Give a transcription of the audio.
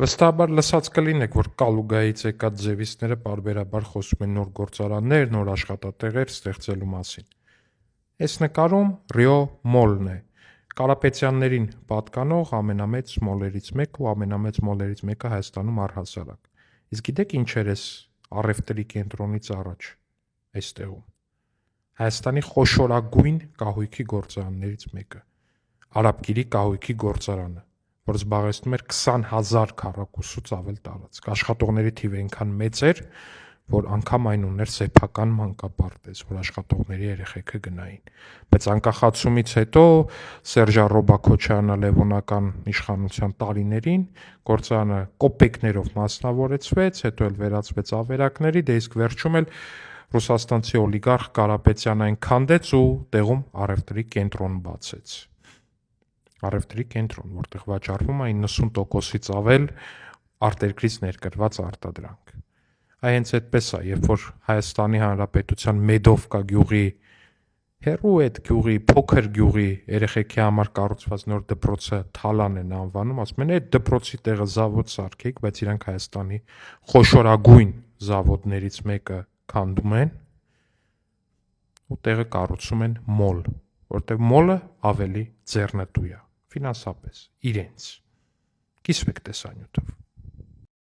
Վստահաբար լսած կլինեք, որ Կալուգայից եկած ձևիստները պարբերաբար խոսում են նոր գործարաններ, նոր աշխատատեղեր ստեղծելու մասին։ Այս նկարում Ռիո մոլն է, Կարապետյաններին պատկանող ամենամեծ մոլերից մեկը ու ամենամեծ մոլերից մեկը Հայաստանում առհասարակ։ Իսկ գիտեք ինչ էր այս առևտրի կենտրոնից առաջ այստեղում։ Հայաստանի խոշորագույն կահույքի գործարաններից մեկը, Արաբկիրի կահույքի գործարանը, որ զբաղեցնում էր 20,000 քառակուսուց ավել տարածք։ Աշխատողների թիվը այնքան մեծ էր, որ անգամ այն ուներ սեփական մանկապարտեզ, որ աշխատողների երեխեքը գնային։ Բայց անկախացումից հետո Սերժ Ռոբակոչյանը Լևոնական իշխանության տարիներին գործարանը կոպեկներով մասնավորեցվեց, հետո էլ վերածվեց ավերակների, դե իսկ վերջում էլ ռուսաստանցի օլիգարխ Կարապետյանը այն քանդեց ու տեղում առևտրի կենտրոն բացեց։ Առևտրի կենտրոն, որտեղ վաճառվում է 90%-ից ավել արտերկրից ներկրված արտադրանք։ Հենց այդպես է, երբ որ Հայաստանի Հանրապետության Մեդովկա գյուղի հեռու այդ գյուղի, փոքր գյուղի երեխեքի համար կառուցված նոր դպրոցը Թալան են անվանում, ասում են այդ դպրոցի տեղը զավոդ սարքեք, բայց իրանք Հայաստանի խոշորագույն զավոդներից մեկը քանդում են ու տեղը կառուցում են մոլ, որտեղ մոլը ավելի ձեռնտու է, ֆինանսապես, իրենց։ Կիսվեք տեսանյութով։